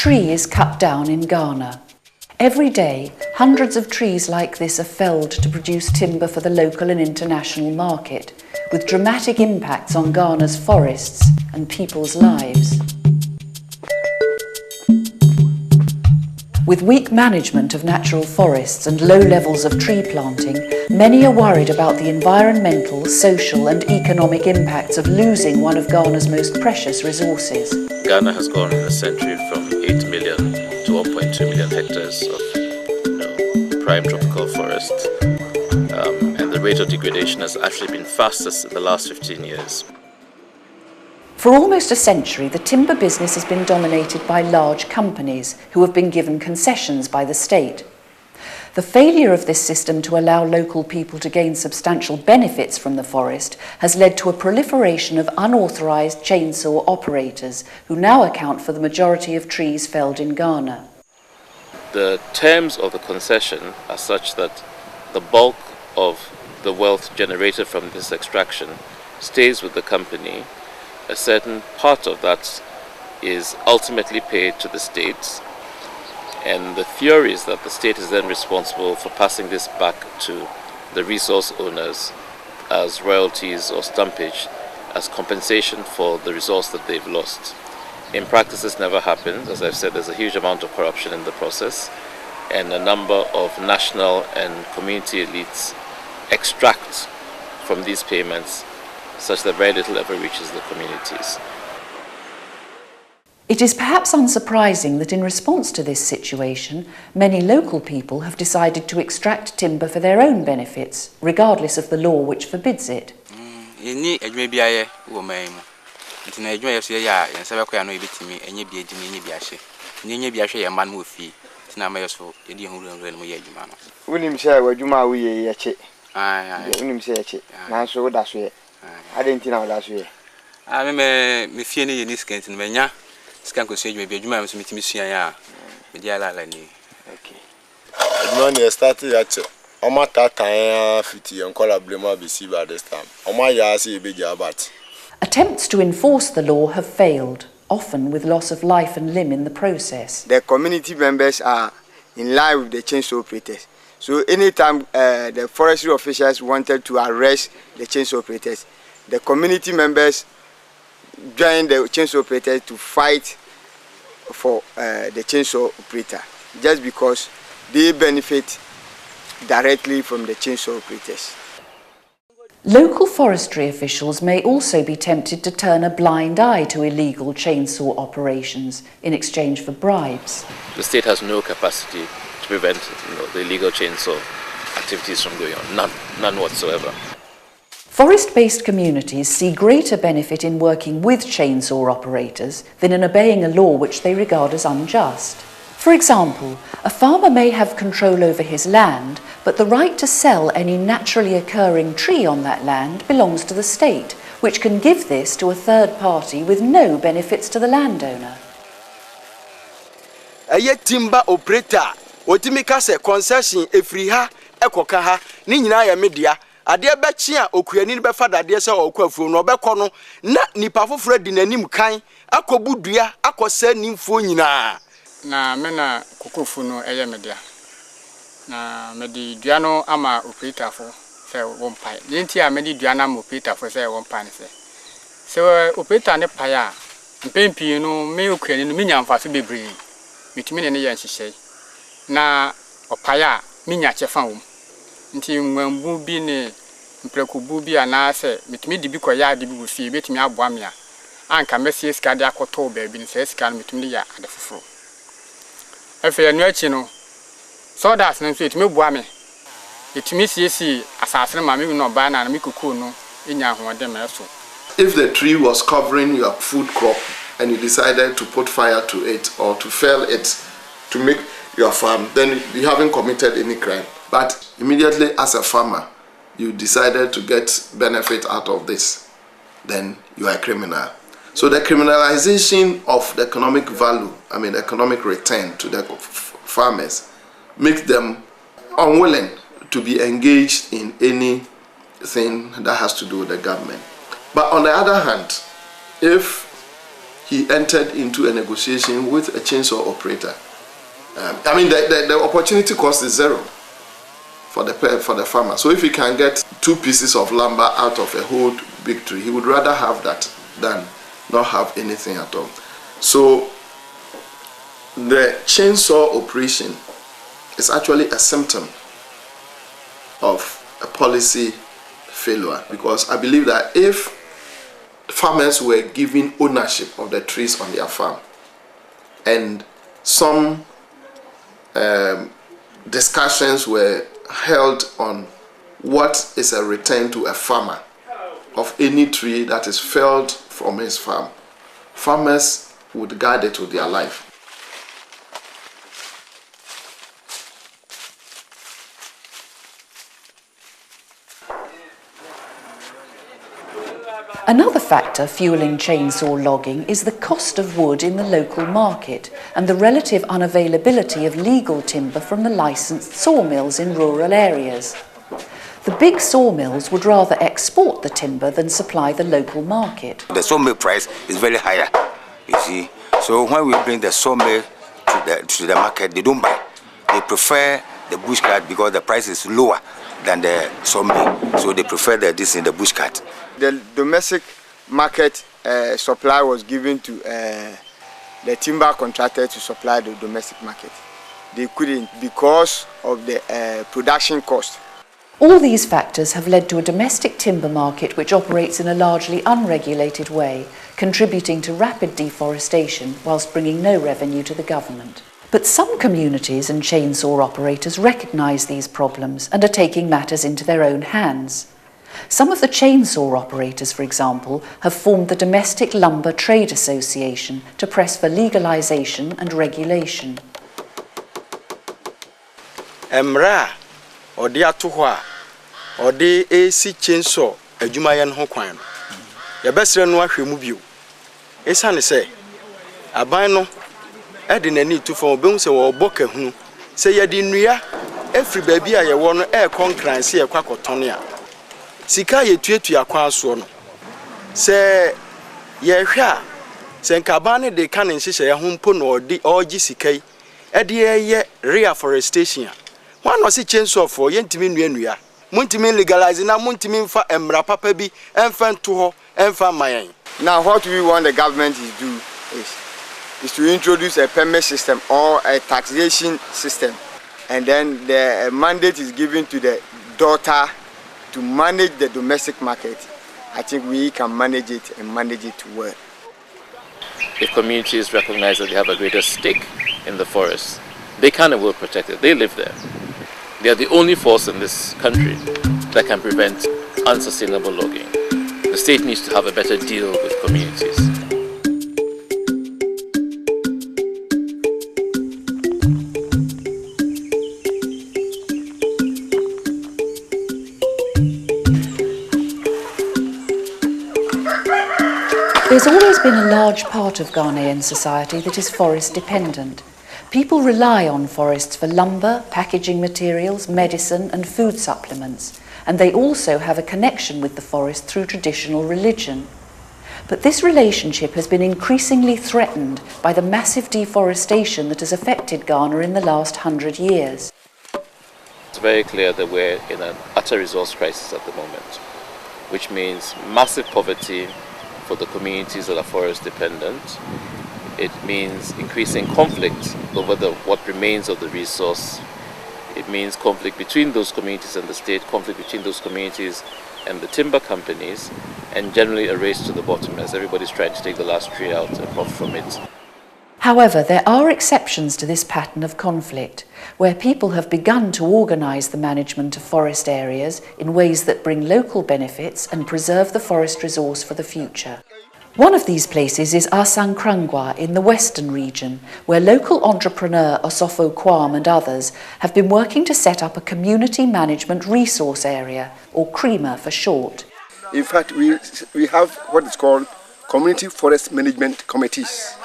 tree is cut down in Ghana. Every day, hundreds of trees like this are felled to produce timber for the local and international market, with dramatic impacts on Ghana's forests and people's lives. With weak management of natural forests and low levels of tree planting, many are worried about the environmental, social and economic impacts of losing one of Ghana's most precious resources. Ghana has gone in a century from 8 million to 1.2 million hectares of prime tropical forest, and the rate of degradation has actually been fastest in the last 15 years. For almost a century, the timber business has been dominated by large companies who have been given concessions by the state. The failure of this system to allow local people to gain substantial benefits from the forest has led to a proliferation of unauthorised chainsaw operators who now account for the majority of trees felled in Ghana. The terms of the concession are such that the bulk of the wealth generated from this extraction stays with the company. A certain part of that is ultimately paid to the state, and the theory is that the state is then responsible for passing this back to the resource owners as royalties or stumpage as compensation for the resource that they've lost. In practice, this never happens. As I've said, there's a huge amount of corruption in the process, and a number of national and community elites extract from these payments such that very little ever reaches the communities. It is perhaps unsurprising that in response to this situation, many local people have decided to extract timber for their own benefits, regardless of the law which forbids it. I didn't know last year. I remember me feeling in this case in Menya. Scan could say maybe you might meet me here. Media Lani. Okay. The started at Omata 50 and Colablema BC by this time. Omaya see big about. Attempts to enforce the law have failed, often with loss of life and limb in the process. The community members are in line with the chainsaw operators. So anytime the forestry officials wanted to arrest the chainsaw operators, the community members joined the chainsaw operators to fight for the chainsaw operator, just because they benefit directly from the chainsaw operators. Local forestry officials may also be tempted to turn a blind eye to illegal chainsaw operations in exchange for bribes. The state has no capacity to prevent the illegal chainsaw activities from going on, none whatsoever. Forest-based communities see greater benefit in working with chainsaw operators than in obeying a law which they regard as unjust. For example, a farmer may have control over his land, but the right to sell any naturally occurring tree on that land belongs to the state, which can give this to a third party with no benefits to the landowner. A timber operator Otimika se concession efriha ekokaha ni nyina ya media ade bechi a okuani be fada ade se okwafuo no obekọ no na nipa foforo di nanim kan akobudua akosa nimfo nyina na me na kokofu no eye media na medi dua no ama operator fo se wompai yenti a medi dua na ama operator fo se wompai se operator ne pai a mpempi no me okuani no menyamfa so bebre mitumi ne ye nhyehyɛ na opaya minya chefa wo nti mwambu bi ne mprekubu bi anaase mitumi di bi koya de bi wo fie betumi aboa me a anka mesie sika de akoto ba bi ne se sika no mitumi ya ade foforo efe anu achi no so that no so etumi boa me etumi siesi asase ma me no ba na me kuku no enya hoode me so. If the tree was covering your food crop and you decided to put fire to it or to fell it to make your farm, then you haven't committed any crime. But immediately as a farmer, you decided to get benefit out of this, then you are a criminal. So the criminalization of the economic value, economic return to the farmers, makes them unwilling to be engaged in anything that has to do with the government. But on the other hand, if he entered into a negotiation with a chainsaw operator. I mean, the opportunity cost is zero for the farmer. So if he can get 2 pieces of lumber out of a whole big tree, he would rather have that than not have anything at all. So the chainsaw operation is actually a symptom of a policy failure, because I believe that if farmers were given ownership of the trees on their farm and some discussions were held on what is a return to a farmer of any tree that is felled from his farm, farmers would guard it with their life. Another factor fueling chainsaw logging is the cost of wood in the local market and the relative unavailability of legal timber from the licensed sawmills in rural areas. The big sawmills would rather export the timber than supply the local market. The sawmill price is very higher, you see. So when we bring the sawmill to the market, they don't buy. They prefer the bushcart because the price is lower than the sawmill. So they prefer this in the bushcart. The domestic market supply was given to the timber contractor to supply the domestic market. They couldn't because of the production cost. All these factors have led to a domestic timber market which operates in a largely unregulated way, contributing to rapid deforestation whilst bringing no revenue to the government. But some communities and chainsaw operators recognise these problems and are taking matters into their own hands. Some of the chainsaw operators, for example, have formed the Domestic Lumber Trade Association to press for legalisation and regulation. Emra odi atoho a odi AC chainsaw adwumaye no ho kwan no ye besre no ahwemu bio esane se aban no edi nani tufo obehun se wo boka hunu se ye di nnua efri baabi a ye wo no concurrence ye kwakotone a sika ye tuatua kwa so no se ye hwa se nkaban ne de kan nhihye ye ho mpo no odi ogi sikai edi ye reforestation one was a chainsaw for yentimi nua muntimi legalize na muntimi mfa emra papa bi emfa to emfa mayan. Now what we want the government to do is to introduce a permit system or a taxation system, and then the mandate is given to the daughter to manage the domestic market. I think we can manage it and manage it well. If communities recognize that they have a greater stake in the forest, they can and will protect it. They live there. They are the only force in this country that can prevent unsustainable logging. The state needs to have a better deal with communities. There's always been a large part of Ghanaian society that is forest dependent. People rely on forests for lumber, packaging materials, medicine and food supplements, and they also have a connection with the forest through traditional religion. But this relationship has been increasingly threatened by the massive deforestation that has affected Ghana in the last 100 years. It's very clear that we're in an utter resource crisis at the moment, which means massive poverty for the communities that are forest dependent. It means increasing conflict over what remains of the resource. It means conflict between those communities and the state, conflict between those communities and the timber companies, and generally a race to the bottom as everybody's trying to take the last tree out and profit from it. However, there are exceptions to this pattern of conflict, where people have begun to organise the management of forest areas in ways that bring local benefits and preserve the forest resource for the future. One of these places is Asankrangwa in the western region, where local entrepreneur Osofo Kwam and others have been working to set up a community management resource area, or CREMA for short. In fact, we have what is called community forest management committees,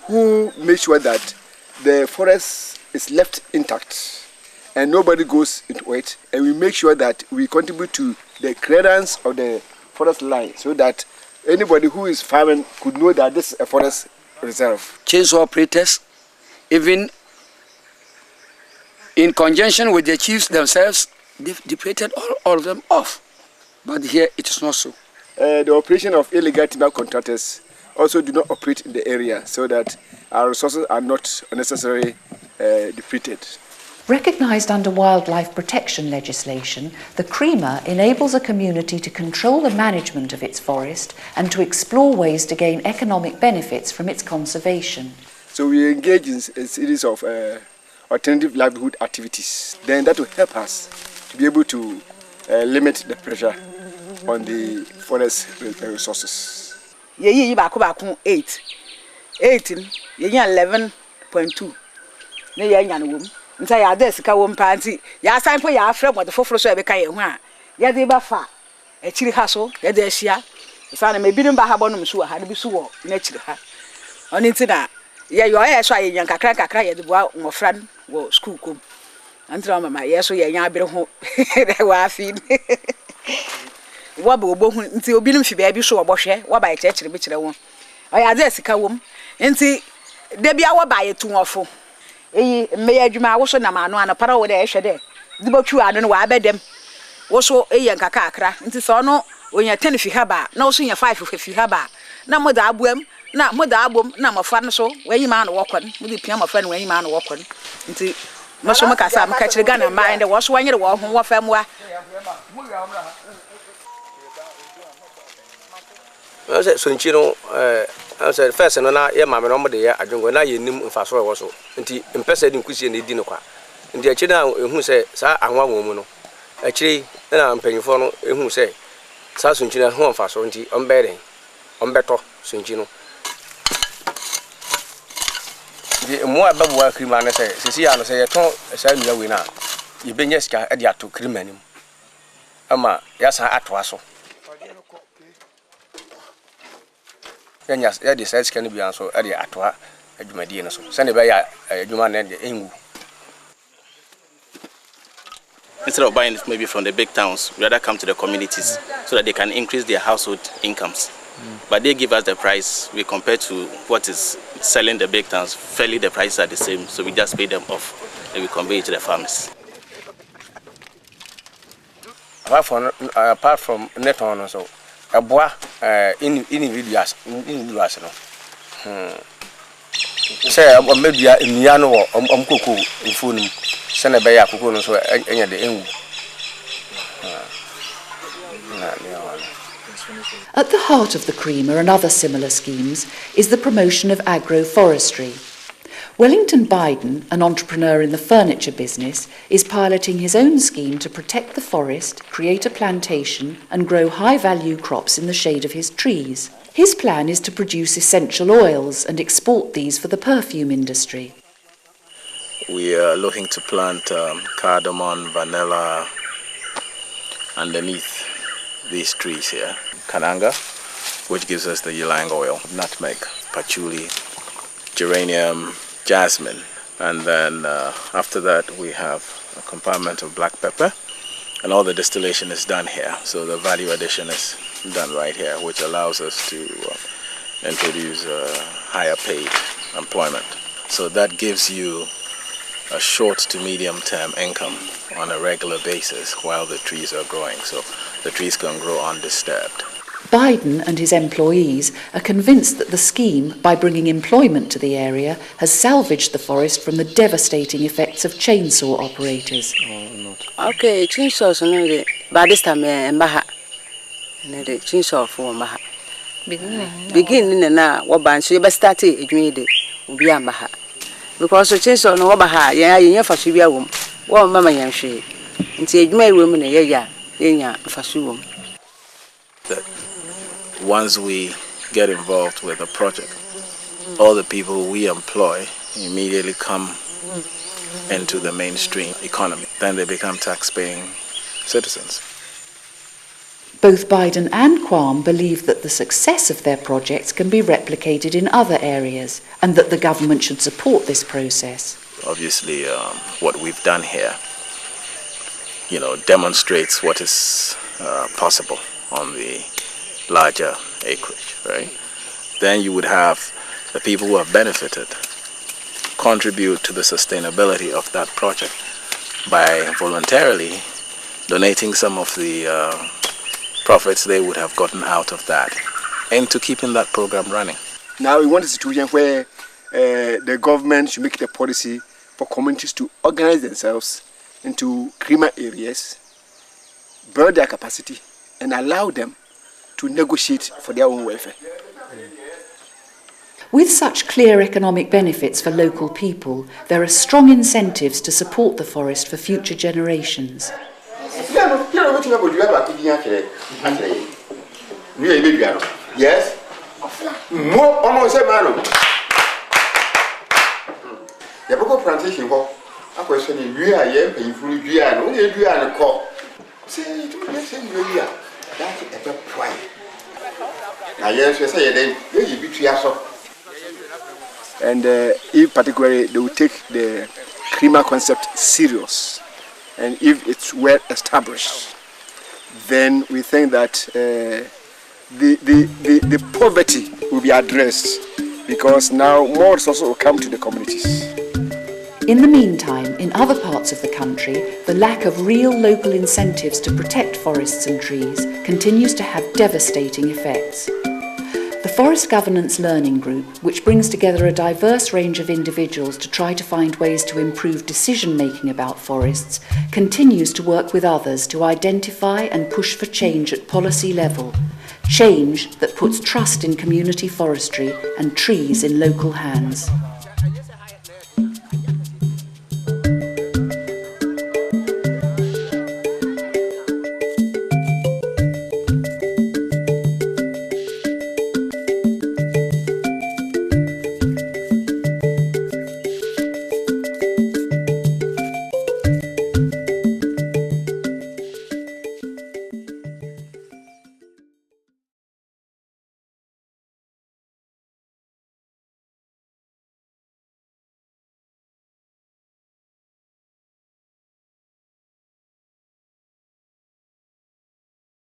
who make sure that the forest is left intact and nobody goes into it, and we make sure that we contribute to the clearance of the forest line so that anybody who is farming could know that this is a forest reserve. Chainsaw operators, even in conjunction with the chiefs themselves, they've depleted all of them off. But here it is not so. The operation of illegal timber contractors also do not operate in the area, so that our resources are not unnecessarily depleted. Recognised under wildlife protection legislation, the CREMA enables a community to control the management of its forest and to explore ways to gain economic benefits from its conservation. So we engage in a series of alternative livelihood activities. Then that will help us to be able to limit the pressure on the forest resources. You back 8. 18, you 11.2. Nta ya desk ka won panti ya san po ya afre mo de foforo so e be ka ye ho a ya de ba fa e chiri ha so ya de ahia fa na me bi ba ha bonum so ha de bi so wo na chiri ha oni ntina ya yo ya so ayen kakra ya de bo ngofra wo school kom antra mama ya so ya nya abere ho wa afi wo ba obo hu nti obi nim fi ba bi so wo bohwe wo ba ye chiri bi chire wo o ya desk ka wom nti de bia wo ba ye tu ngofo me adwuma wo so na ma no anapara wo de ehwe de dibotwu anu no wa abedem wo so nkaka akra nti so no onya 10 fi ha ba na wo so nya 5 fi ha ba na mo da abuam na mo da abom na mafa no so wanyi ma no wokon mo di pia mafa no wanyi ma no wokon nti mo so maka sa maka kire Ghana ma ende wo so wanyere wo ho wo fa moa so nchi no answer first no na ye mame no mo de ye adwongo na ye nim mfaso e wo so nti mpese de nkusie na edi no kwa nti a kire na ehu se sa anwa won no a kire na mpanyifo no ehu se sa so nchi na ho mfaso nti ombere ombeto so nchi no nti mo ababu wa krima na se sisi ya no se ye ton sa nua we na ye benya sika e de ato krima nim ama ya sa ato aso ya de size can be so area atwa adwumadi no so sane be ya adwuma na de engu. Instead of buying it maybe from the big towns, we rather come to the communities so that they can increase their household incomes. But they give us the price, we compare to what is selling the big towns, fairly the prices are the same, so we just pay them off and we convey it to the farmers. Apart from net on so aboa individuals no say media nnua no wo omkoko mfonu se na be ya kokoro no so enya de enwu. At the heart of the CREMA and other similar schemes is the promotion of agroforestry. Wellington Biden, an entrepreneur in the furniture business, is piloting his own scheme to protect the forest, create a plantation and grow high-value crops in the shade of his trees. His plan is to produce essential oils and export these for the perfume industry. We are looking to plant cardamom, vanilla underneath these trees here. Kananga, which gives us the ylang oil, nutmeg, patchouli, geranium, jasmine, and then after that we have a compartment of black pepper, and all the distillation is done here, so the value addition is done right here, which allows us to introduce higher paid employment. So that gives you a short to medium term income on a regular basis while the trees are growing, so the trees can grow undisturbed. Biden and his employees are convinced that the scheme, by bringing employment to the area, has salvaged the forest from the devastating effects of chainsaw operators. Okay, chainsaws no by this time mbaha. Na the chainsaw for mbaha. Beginning na wo ban so you be start edwin de obi ambaha. Because chainsaw no wo baha ye fa so bia wom. Wo mama yan hwe. Nti edwuma ewe mu na ye ya nya fa so wom. Once we get involved with a project, all the people we employ immediately come into the mainstream economy. Then they become tax-paying citizens. Both Biden and Kwam believe that the success of their projects can be replicated in other areas and that the government should support this process. Obviously, what we've done here, demonstrates what is possible on the larger acreage, right? Then you would have the people who have benefited contribute to the sustainability of that project by voluntarily donating some of the profits they would have gotten out of that into keeping that program running. Now we want a situation where the government should make it a policy for communities to organize themselves into creamer areas, build their capacity, and allow them to negotiate for their own welfare. With such clear economic benefits for local people, there are strong incentives to support the forest for future generations. Yes? More almost a man. The book plantation, a question in Ria, and fully Ria, and only Ria and a call. Say, you Ria. That's a pride. Now, yes, you say, then you be so. And if particularly they will take the creamer concept serious, and if it's well established, then we think that the poverty will be addressed, because now more resources will come to the communities. In the meantime, in other parts of the country, the lack of real local incentives to protect forests and trees continues to have devastating effects. The Forest Governance Learning Group, which brings together a diverse range of individuals to try to find ways to improve decision-making about forests, continues to work with others to identify and push for change at policy level, change that puts trust in community forestry and trees in local hands.